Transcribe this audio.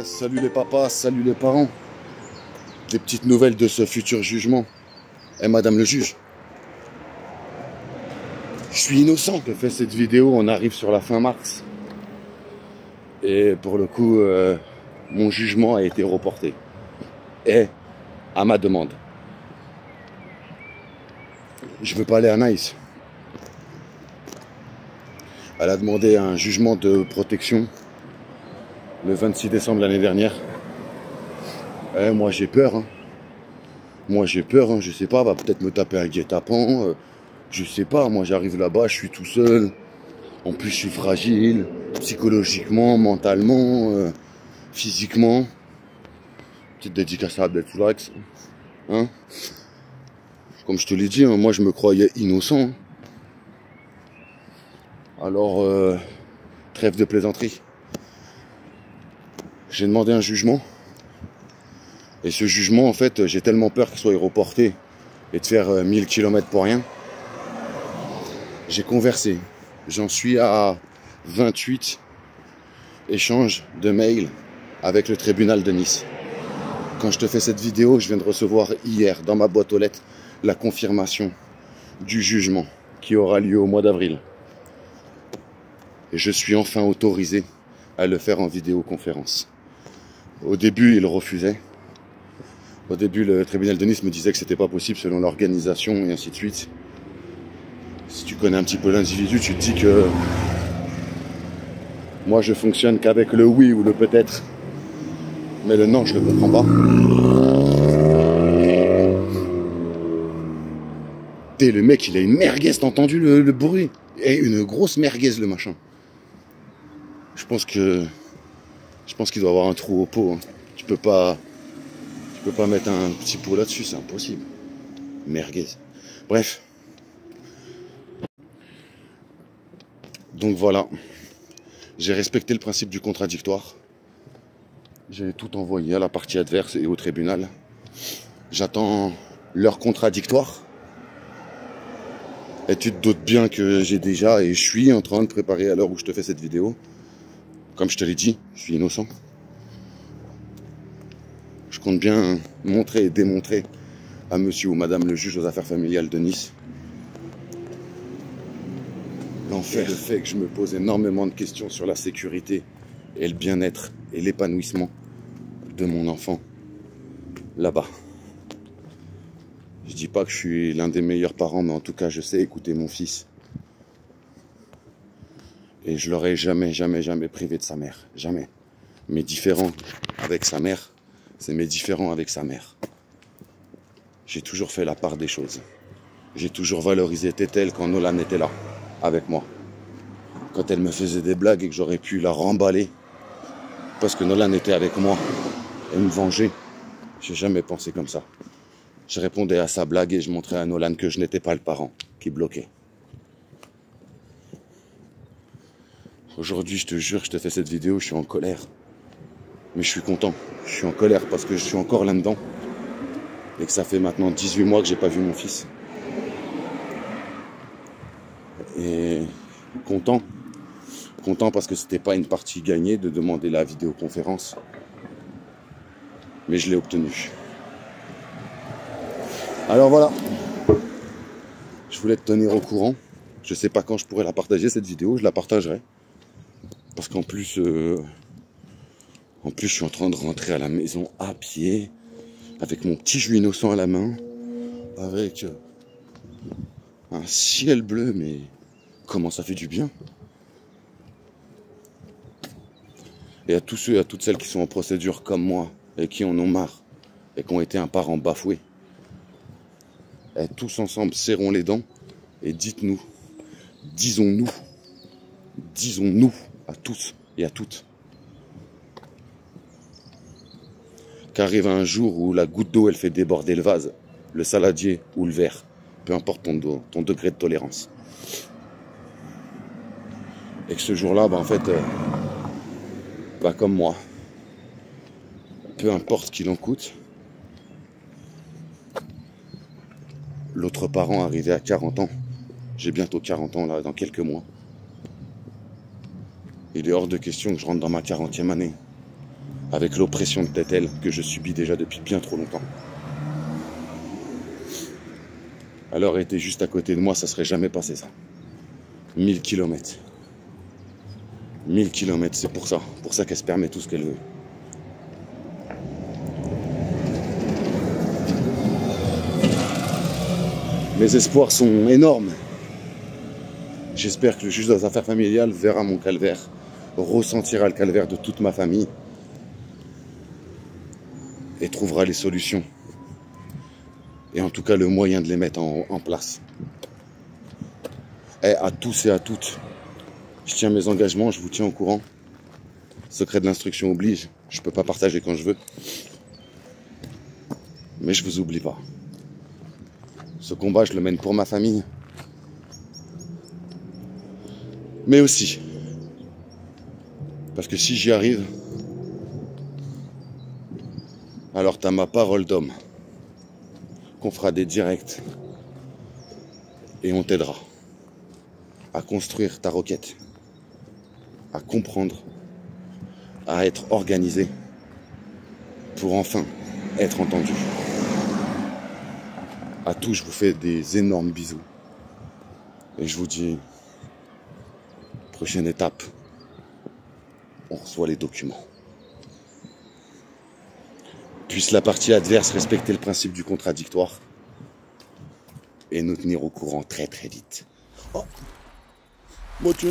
Salut les papas, salut les parents. Des petites nouvelles de ce futur jugement. Madame le juge, je suis innocent. Je fais cette vidéo, on arrive sur la fin mars. Et pour le coup, mon jugement a été reporté. Et à ma demande. Je veux pas aller à Nice. Elle a demandé un jugement de protection le 26 décembre l'année dernière. Moi j'ai peur. Moi j'ai peur, je sais pas, elle va peut-être me taper un guet-apens. Je sais pas, moi j'arrive là-bas, je suis tout seul. En plus je suis fragile, psychologiquement, mentalement, physiquement. Petite dédicace à Abdeltoulax. Comme je te l'ai dit, moi je me croyais innocent. Alors, trêve de plaisanterie. J'ai demandé un jugement. Et ce jugement, en fait, j'ai tellement peur qu'il soit reporté et de faire 1000 km pour rien. J'ai conversé. J'en suis à 28 échanges de mails avec le tribunal de Nice. Quand je te fais cette vidéo, je viens de recevoir hier dans ma boîte aux lettres la confirmation du jugement qui aura lieu au mois d'avril. Et je suis enfin autorisé à le faire en vidéoconférence. Au début, il refusait. Au début, le tribunal de Nice me disait que c'était pas possible selon l'organisation et ainsi de suite. Si tu connais un petit peu l'individu, tu te dis que moi je fonctionne qu'avec le oui ou le peut-être. Mais le non, je le comprends pas. Et le mec, il a une merguez, t'as entendu le bruit? Et une grosse merguez, le machin. Je pense qu'il doit avoir un trou au pot. Tu peux pas mettre un petit pot là-dessus, c'est impossible. Merguez. Bref. Donc voilà. J'ai respecté le principe du contradictoire. J'ai tout envoyé à la partie adverse et au tribunal. J'attends leur contradictoire. Et tu te doutes bien que j'ai déjà et je suis en train de préparer à l'heure où je te fais cette vidéo. Comme je te l'ai dit, je suis innocent. Je compte bien montrer et démontrer à monsieur ou madame le juge aux affaires familiales de Nice l'enfer. Le fait que je me pose énormément de questions sur la sécurité et le bien-être et l'épanouissement de mon enfant là-bas. Je dis pas que je suis l'un des meilleurs parents, mais en tout cas je sais écouter mon fils. Et je l'aurais jamais privé de sa mère. Jamais. Mes différends avec sa mère, c'est mes différends avec sa mère. J'ai toujours fait la part des choses. J'ai toujours valorisé Tétel quand Nolan était là, avec moi. Quand elle me faisait des blagues et que j'aurais pu la remballer, parce que Nolan était avec moi et me venger, j'ai jamais pensé comme ça. Je répondais à sa blague et je montrais à Nolan que je n'étais pas le parent qui bloquait. Aujourd'hui, je te jure, je te fais cette vidéo, je suis en colère. Mais je suis content. Je suis en colère parce que je suis encore là-dedans. Et que ça fait maintenant 18 mois que j'ai pas vu mon fils. Et content. Content parce que c'était pas une partie gagnée de demander la vidéoconférence. Mais je l'ai obtenue. Alors voilà. Je voulais te tenir au courant. Je sais pas quand je pourrai la partager cette vidéo, je la partagerai. Parce qu'en plus, je suis en train de rentrer à la maison à pied, avec mon petit jus innocent à la main, avec un ciel bleu, mais comment ça fait du bien. Et à tous ceux et à toutes celles qui sont en procédure comme moi, et qui en ont marre, et qui ont été un parent bafoué, et tous ensemble, serrons les dents, et dites-nous, disons-nous à tous et à toutes, qu'arrive un jour où la goutte d'eau elle fait déborder le vase, le saladier ou le verre, peu importe ton degré de tolérance. Et que ce jour-là, en fait, comme moi, peu importe ce qu'il en coûte, l'autre parent arrivé à 40 ans, j'ai bientôt 40 ans là, dans quelques mois, il est hors de question que je rentre dans ma 40e année avec l'oppression de Tétel que je subis déjà depuis bien trop longtemps. Elle aurait été juste à côté de moi, ça serait jamais passé ça. 1000 km. 1000 km, c'est pour ça qu'elle se permet tout ce qu'elle veut. Mes espoirs sont énormes. J'espère que le juge des affaires familiales verra mon calvaire, ressentira le calvaire de toute ma famille et trouvera les solutions. Et en tout cas le moyen de les mettre en place. Et à tous et à toutes, je tiens mes engagements, je vous tiens au courant. Secret de l'instruction oblige, je peux pas partager quand je veux. Mais je vous oublie pas. Ce combat, je le mène pour ma famille. Mais aussi, parce que si j'y arrive, alors t'as ma parole d'homme, qu'on fera des directs et on t'aidera à construire ta requête, à comprendre, à être organisé pour enfin être entendu. À tous, je vous fais des énormes bisous et je vous dis, prochaine étape, on reçoit les documents. Puisse la partie adverse respecter le principe du contradictoire et nous tenir au courant très très vite. Oh, moi tu